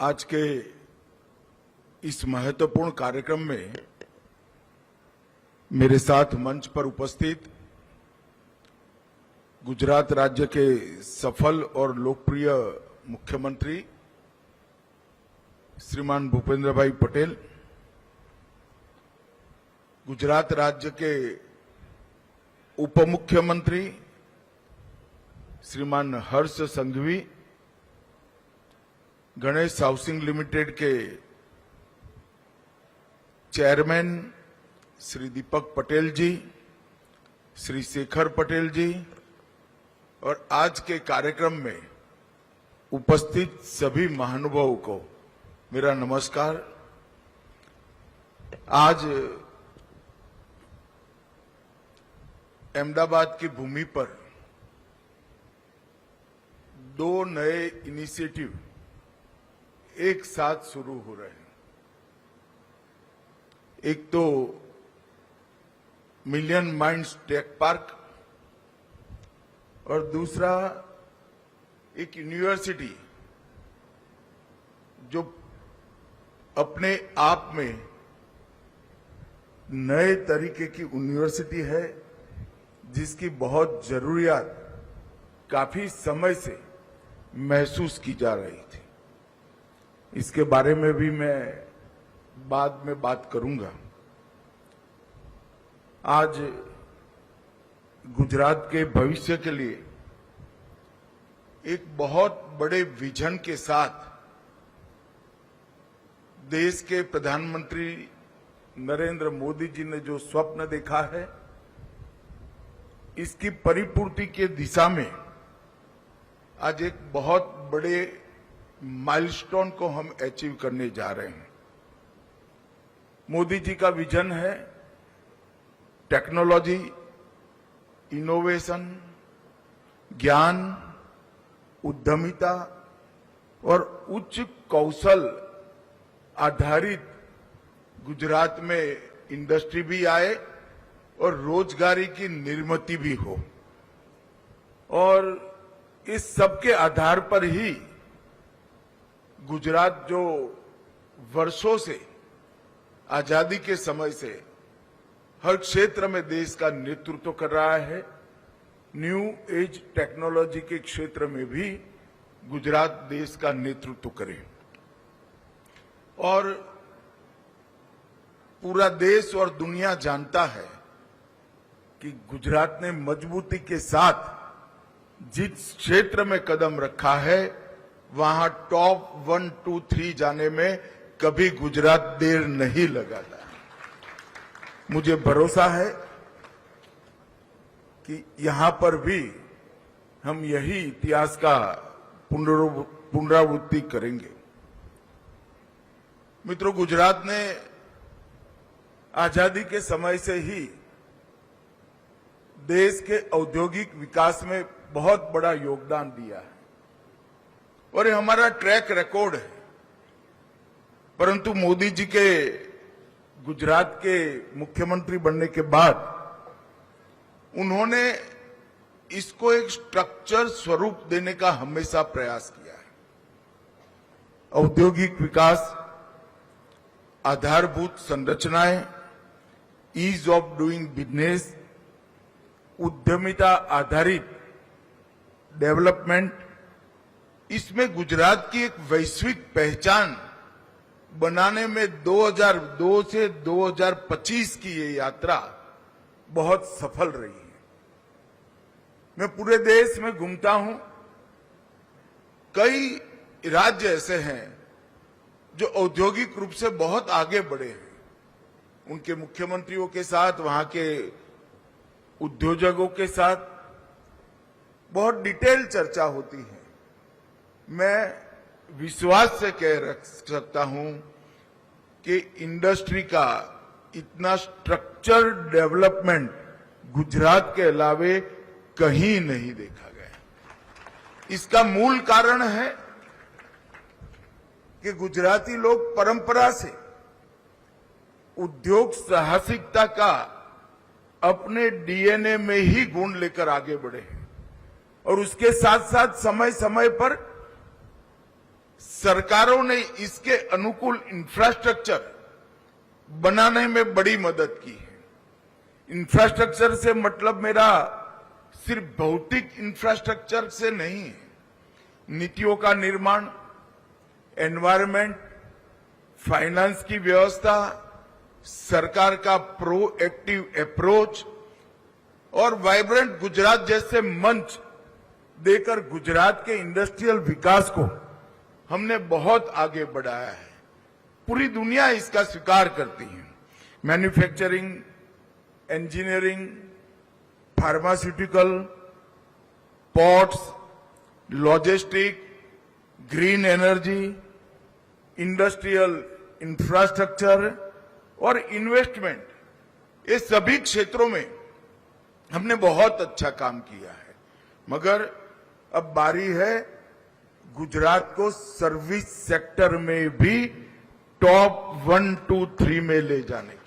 आज के इस महत्वपूर्ण कार्यक्रम में मेरे साथ मंच पर उपस्थित गुजरात राज्य के सफल और लोकप्रिय मुख्यमंत्री श्रीमान भूपेंद्र भाई पटेल, गुजरात राज्य के उप मुख्यमंत्री श्रीमान हर्ष संघवी, गणेश हाउसिंग लिमिटेड के चेयरमैन श्री दीपक पटेल जी, श्री शेखर पटेल जी और आज के कार्यक्रम में उपस्थित सभी महानुभावों को मेरा नमस्कार। आज अहमदाबाद की भूमि पर दो नए इनिशिएटिव एक साथ शुरू हो रहे हैं। एक तो मिलियन माइंड्स टेक पार्क और दूसरा एक यूनिवर्सिटी जो अपने आप में नए तरीके की यूनिवर्सिटी है, जिसकी बहुत जरूरियात काफी समय से महसूस की जा रही थी। इसके बारे में भी मैं बाद में बात करूंगा। आज गुजरात के भविष्य के लिए एक बहुत बड़े विजन के साथ देश के प्रधानमंत्री नरेंद्र मोदी जी ने जो स्वप्न देखा है, इसकी परिपूर्ति के दिशा में आज एक बहुत बड़े माइलस्टोन को हम अचीव करने जा रहे हैं। मोदी जी का विजन है टेक्नोलॉजी, इनोवेशन, ज्ञान, उद्यमिता और उच्च कौशल आधारित गुजरात में इंडस्ट्री भी आए और रोजगारी की निर्मित भी हो। और इस सब के आधार पर ही गुजरात जो वर्षों से आजादी के समय से हर क्षेत्र में देश का नेतृत्व कर रहा है, न्यू एज टेक्नोलॉजी के क्षेत्र में भी गुजरात देश का नेतृत्व करे। और पूरा देश और दुनिया जानता है कि गुजरात ने मजबूती के साथ जिस क्षेत्र में कदम रखा है, वहां टॉप 1, 2, 3 जाने में कभी गुजरात देर नहीं लगाता। मुझे भरोसा है कि यहां पर भी हम यही इतिहास का पुनरावृत्ति करेंगे। मित्रों, गुजरात ने आजादी के समय से ही देश के औद्योगिक विकास में बहुत बड़ा योगदान दिया है और ये हमारा ट्रैक रिकॉर्ड है। परंतु मोदी जी के गुजरात के मुख्यमंत्री बनने के बाद उन्होंने इसको एक स्ट्रक्चर स्वरूप देने का हमेशा प्रयास किया है। औद्योगिक विकास, आधारभूत संरचनाएं, ईज ऑफ डूइंग बिजनेस, उद्यमिता आधारित डेवलपमेंट, इसमें गुजरात की एक वैश्विक पहचान बनाने में 2002 से 2025 की ये यात्रा बहुत सफल रही है। मैं पूरे देश में घूमता हूं, कई राज्य ऐसे हैं जो औद्योगिक रूप से बहुत आगे बढ़े हैं। उनके मुख्यमंत्रियों के साथ, वहां के उद्योजकों के साथ बहुत डिटेल चर्चा होती है। मैं विश्वास से कह रख सकता हूं कि इंडस्ट्री का इतना स्ट्रक्चर डेवलपमेंट गुजरात के अलावे कहीं नहीं देखा गया। इसका मूल कारण है कि गुजराती लोग परंपरा से उद्योग साहसिकता का अपने डीएनए में ही गुण लेकर आगे बढ़े हैं और उसके साथ साथ समय समय पर सरकारों ने इसके अनुकूल इंफ्रास्ट्रक्चर बनाने में बड़ी मदद की है। इंफ्रास्ट्रक्चर से मतलब मेरा सिर्फ भौतिक इंफ्रास्ट्रक्चर से नहीं है, नीतियों का निर्माण, एनवायरनमेंट, फाइनेंस की व्यवस्था, सरकार का प्रोएक्टिव अप्रोच और वाइब्रेंट गुजरात जैसे मंच देकर गुजरात के इंडस्ट्रियल विकास को हमने बहुत आगे बढ़ाया है। पूरी दुनिया इसका स्वीकार करती है। Manufacturing, engineering, pharmaceutical, ports, logistic, green energy, industrial infrastructure और इन्वेस्टमेंट, ये सभी क्षेत्रों में हमने बहुत अच्छा काम किया है। मगर अब बारी है गुजरात को सर्विस सेक्टर में भी टॉप 1, 2, 3 में ले जाने की।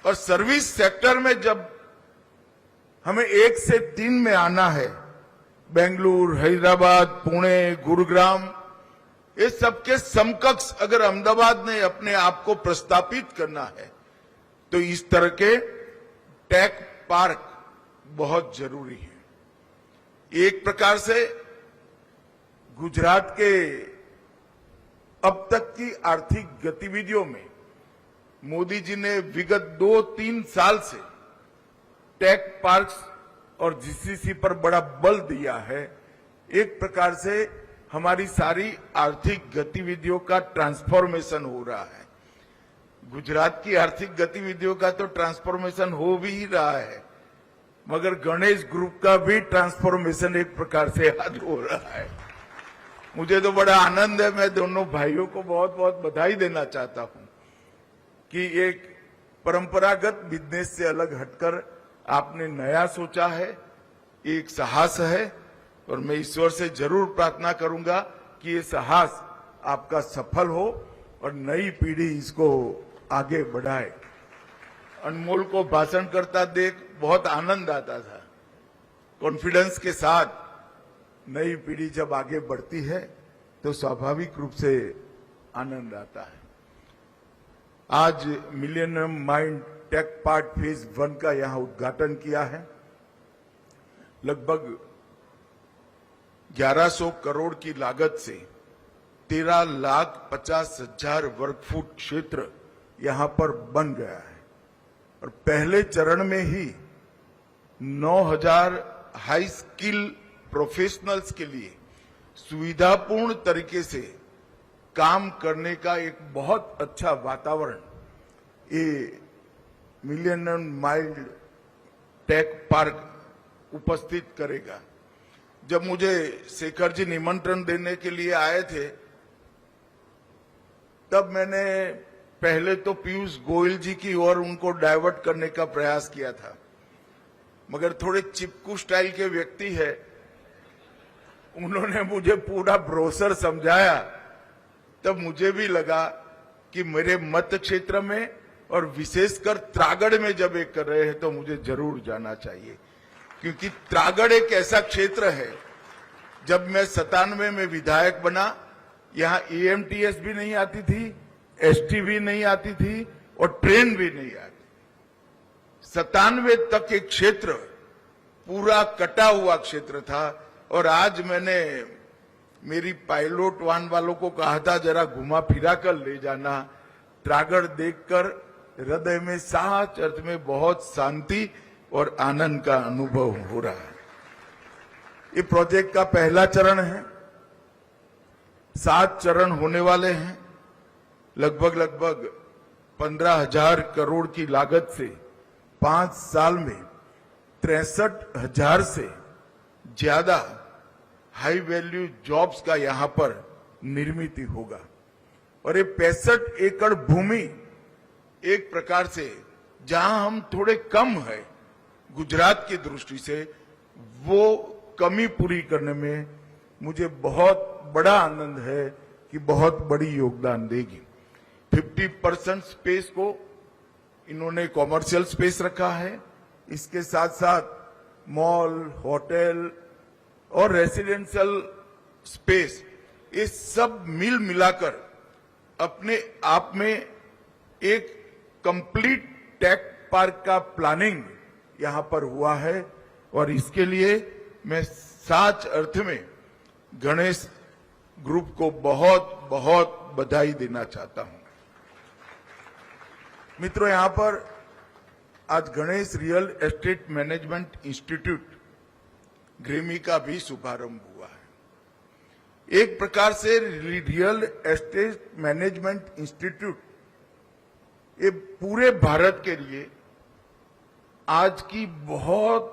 और सर्विस सेक्टर में जब हमें 1 से 3 में आना है, बेंगलुरु, हैदराबाद, पुणे, गुरुग्राम, ये सबके समकक्ष अगर अहमदाबाद ने अपने आप को प्रस्थापित करना है तो इस तरह के टेक पार्क बहुत जरूरी है। एक प्रकार से गुजरात के अब तक की आर्थिक गतिविधियों में मोदी जी ने विगत 2-3 साल से टेक पार्क्स और जीसीसी पर बड़ा बल दिया है। एक प्रकार से हमारी सारी आर्थिक गतिविधियों का ट्रांसफॉर्मेशन हो रहा है। गुजरात की आर्थिक गतिविधियों का तो ट्रांसफॉर्मेशन हो भी ही रहा है, मगर गणेश ग्रुप का भी ट्रांसफॉर्मेशन एक प्रकार से आज हो रहा है। मुझे तो बड़ा आनंद है, मैं दोनों भाइयों को बहुत बहुत बधाई देना चाहता हूं कि एक परंपरागत बिजनेस से अलग हटकर आपने नया सोचा है, एक साहस है और मैं ईश्वर से जरूर प्रार्थना करूंगा कि ये साहस आपका सफल हो और नई पीढ़ी इसको आगे बढ़ाए। अनमोल को भाषण करता देख बहुत आनंद आता था। कॉन्फिडेंस के साथ नई पीढ़ी जब आगे बढ़ती है तो स्वाभाविक रूप से आनंद आता है। आज Millennium Mind Tech Park phase 1 का यहां उद्घाटन किया है। लगभग 1100 करोड़ की लागत से 13,50,000 वर्ग फुट क्षेत्र यहां पर बन गया है और पहले चरण में ही 9,000 हाई स्किल प्रोफेशनल्स के लिए सुविधापूर्ण तरीके से काम करने का एक बहुत अच्छा वातावरण ये मिलेनियम माइंड टेक पार्क उपस्थित करेगा। जब मुझे शेखर जी निमंत्रण देने के लिए आए थे तब मैंने पहले तो पीयूष गोयल जी की ओर उनको डाइवर्ट करने का प्रयास किया था, मगर थोड़े चिपकू स्टाइल के व्यक्ति है, उन्होंने मुझे पूरा ब्रोशर समझाया। तब मुझे भी लगा कि मेरे मत क्षेत्र में और विशेषकर त्रागड़ में जब एक कर रहे हैं तो मुझे जरूर जाना चाहिए, क्योंकि त्रागड़ एक ऐसा क्षेत्र है। जब मैं 97 में विधायक बना, यहां EMTS भी नहीं आती थी, ST भी नहीं आती थी और ट्रेन भी नहीं आती। 97 तक एक क्षेत्र पूरा कटा हुआ क्षेत्र था और आज मैंने मेरी पायलट वाहन वालों को कहा था जरा घुमा फिरा कर ले जाना। त्रागड़ देखकर हृदय में सच अर्थ में बहुत शांति और आनंद का अनुभव हो रहा है। ये प्रोजेक्ट का पहला चरण है, 7 चरण होने वाले हैं। लगभग 15,000 करोड़ की लागत से 5 साल में 63,000 से ज्यादा हाई वैल्यू जॉब्स का यहां पर निर्मित होगा। और ये 65 एकड़ भूमि एक प्रकार से जहां हम थोड़े कम है गुजरात की दृष्टि से, वो कमी पूरी करने में मुझे बहुत बड़ा आनंद है कि बहुत बड़ी योगदान देगी। 50% स्पेस को इन्होंने कॉमर्शियल स्पेस रखा है, इसके साथ साथ मॉल, होटल और रेसिडेंशियल स्पेस, ये सब मिल मिलाकर अपने आप में एक कंप्लीट टेक पार्क का प्लानिंग यहां पर हुआ है और इसके लिए मैं सच अर्थ में गणेश ग्रुप को बहुत बहुत बधाई देना चाहता हूं। मित्रों, यहां पर आज Ganesh real estate management institute Grammy का भी शुभारंभ हुआ है। एक प्रकार से रियल एस्टेट मैनेजमेंट इंस्टीट्यूट ये पूरे भारत के लिए आज की बहुत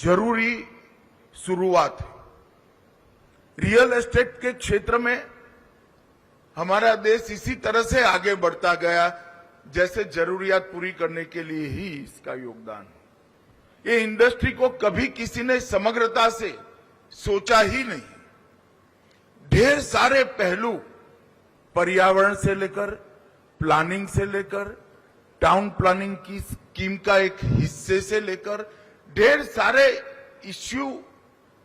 जरूरी शुरुआत है। रियल एस्टेट के क्षेत्र में हमारा देश इसी तरह से आगे बढ़ता गया जैसे जरूरियात पूरी करने के लिए ही इसका योगदान है। ये इंडस्ट्री को कभी किसी ने समग्रता से सोचा ही नहीं। ढेर सारे पहलू, पर्यावरण से लेकर प्लानिंग से लेकर टाउन प्लानिंग की स्कीम का एक हिस्से से लेकर ढेर सारे इश्यू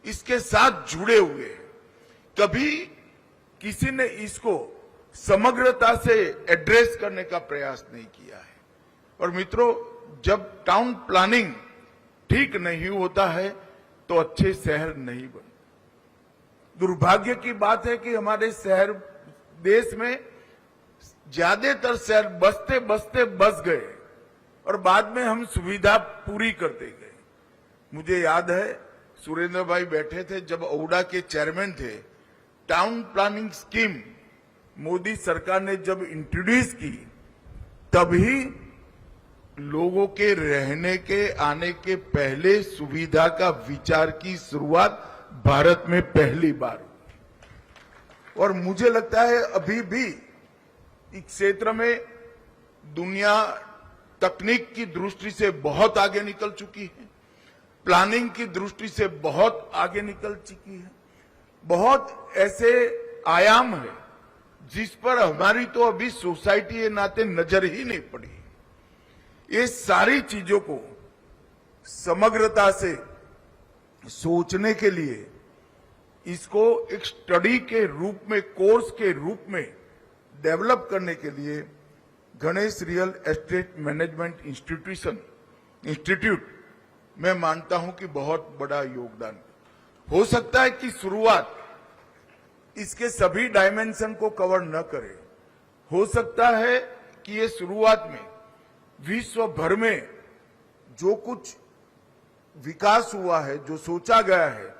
इसके साथ जुड़े हुए हैं। कभी किसी ने इसको समग्रता से एड्रेस करने का प्रयास नहीं किया है। और मित्रों, जब टाउन प्लानिंग ठीक नहीं होता है तो अच्छे शहर नहीं बनते। दुर्भाग्य की बात है कि हमारे शहर देश में ज्यादातर शहर बसते बसते बस गए और बाद में हम सुविधा पूरी करते गए। मुझे याद है सुरेंद्र भाई बैठे थे जब ओडा के चेयरमैन थे। टाउन प्लानिंग स्कीम मोदी सरकार ने जब इंट्रोड्यूस की तभी लोगों के रहने के आने के पहले सुविधा का विचार की शुरुआत भारत में पहली बार हुई। और मुझे लगता है अभी भी इस क्षेत्र में दुनिया तकनीक की दृष्टि से बहुत आगे निकल चुकी है, प्लानिंग की दृष्टि से बहुत आगे निकल चुकी है। बहुत ऐसे आयाम है जिस पर हमारी तो अभी सोसाइटी के नाते नजर ही नहीं पड़ी। ये सारी चीजों को समग्रता से सोचने के लिए इसको एक स्टडी के रूप में, कोर्स के रूप में डेवलप करने के लिए Ganesh real estate management institute मैं मानता हूं कि बहुत बड़ा योगदान हो सकता है कि शुरुआत इसके सभी डायमेंशन को कवर न करे। हो सकता है कि ये शुरुआत में विश्व भर में जो कुछ विकास हुआ है, जो सोचा गया है,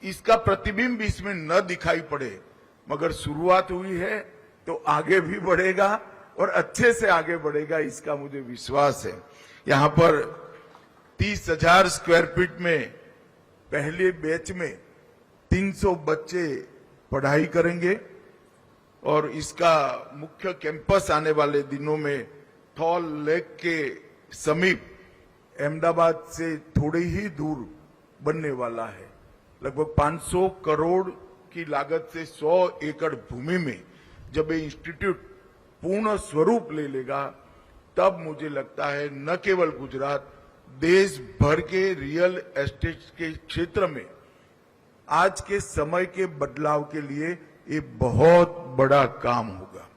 इसका प्रतिबिंब इसमें न दिखाई पड़े, मगर शुरुआत हुई है तो आगे भी बढ़ेगा और अच्छे से आगे बढ़ेगा, इसका मुझे विश्वास है। यहां पर 30,000 स्क्वायर फीट में पहले बैच में 300 बच्चे पढ़ाई करेंगे और इसका मुख्य कैंपस आने वाले दिनों में थॉल लेक के समीप अहमदाबाद से थोड़ी ही दूर बनने वाला है। लगभग 500 करोड़ की लागत से 100 एकड़ भूमि में जब ये इंस्टीट्यूट पूर्ण स्वरूप ले लेगा तब मुझे लगता है न केवल गुजरात, देश भर के रियल एस्टेट के क्षेत्र में आज के समय के बदलाव के लिए ये बहुत बड़ा काम होगा।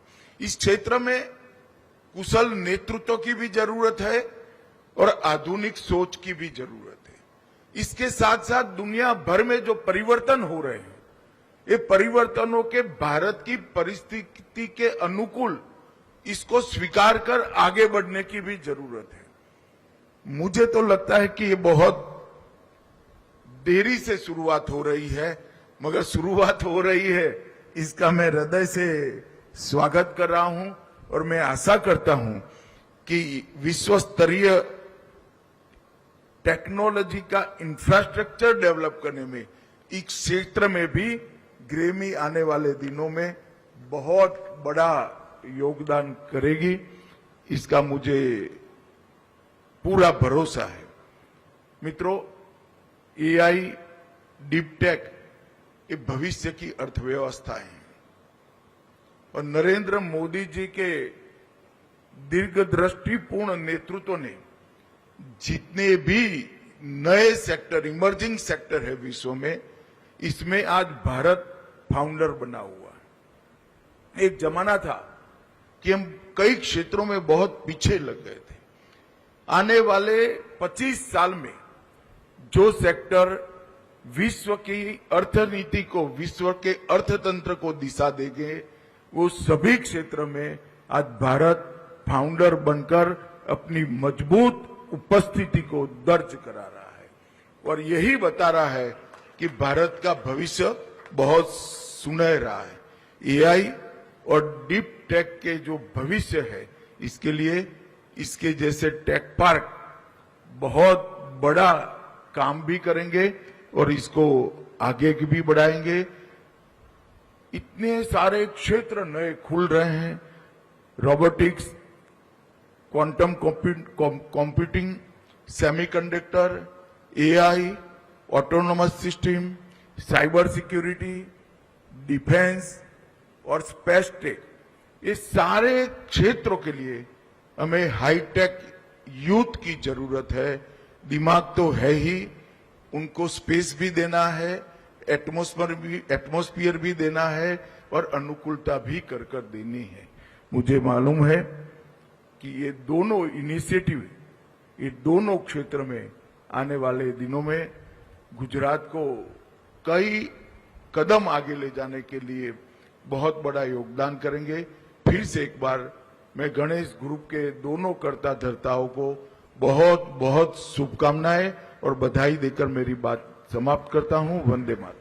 इस क्षेत्र में कुशल नेतृत्व की भी जरूरत है और आधुनिक सोच की भी जरूरत है। इसके साथ साथ दुनिया भर में जो परिवर्तन हो रहे हैं, ये परिवर्तनों के भारत की परिस्थिति के अनुकूल इसको स्वीकार कर आगे बढ़ने की भी जरूरत है। मुझे तो लगता है कि ये बहुत देरी से शुरुआत हो रही है, मगर शुरुआत हो रही है, इसका मैं हृदय से स्वागत कर रहा हूं और मैं आशा करता हूं कि विश्व स्तरीय टेक्नोलॉजी का इंफ्रास्ट्रक्चर डेवलप करने में इस क्षेत्र में भी ग्रेमी आने वाले दिनों में बहुत बड़ा योगदान करेगी, इसका मुझे पूरा भरोसा है। मित्रों, एआई, डीप टेक ये भविष्य की अर्थव्यवस्था है और नरेंद्र मोदी जी के दीर्घदृष्टिपूर्ण नेतृत्व ने जितने भी नए सेक्टर, इमर्जिंग सेक्टर है विश्व में, इसमें आज भारत फाउंडर बना हुआ है। एक जमाना था कि हम कई क्षेत्रों में बहुत पीछे लग गए थे। आने वाले 25 साल में जो सेक्टर विश्व की अर्थनीति को, विश्व के अर्थतंत्र को दिशा देंगे, वो सभी क्षेत्र में आज भारत फाउंडर बनकर अपनी मजबूत उपस्थिति को दर्ज करा रहा है और यही बता रहा है कि भारत का भविष्य बहुत सुनहरा है। एआई और डीप टेक के जो भविष्य है, इसके लिए इसके जैसे टेक पार्क बहुत बड़ा काम भी करेंगे और इसको आगे भी बढ़ाएंगे। इतने सारे क्षेत्र नए खुल रहे हैं, robotics, quantum computing, semiconductor, AI, autonomous system, cyber security, defence और स्पेस टेक, ये सारे क्षेत्रों के लिए हमें हाईटेक यूथ की जरूरत है। दिमाग तो है ही, उनको स्पेस भी देना है, एटमॉस्फेयर भी देना है और अनुकूलता भी कर देनी है। मुझे मालूम है कि ये दोनों इनिशिएटिव, ये दोनों क्षेत्र में आने वाले दिनों में गुजरात को कई कदम आगे ले जाने के लिए बहुत बड़ा योगदान करेंगे। फिर से एक बार मैं गणेश ग्रुप के दोनों कर्ता धर्ताओं को बहुत बहुत शुभकामनाएं और बधाई देकर मेरी बात समाप्त करता हूं। वंदे मातरम।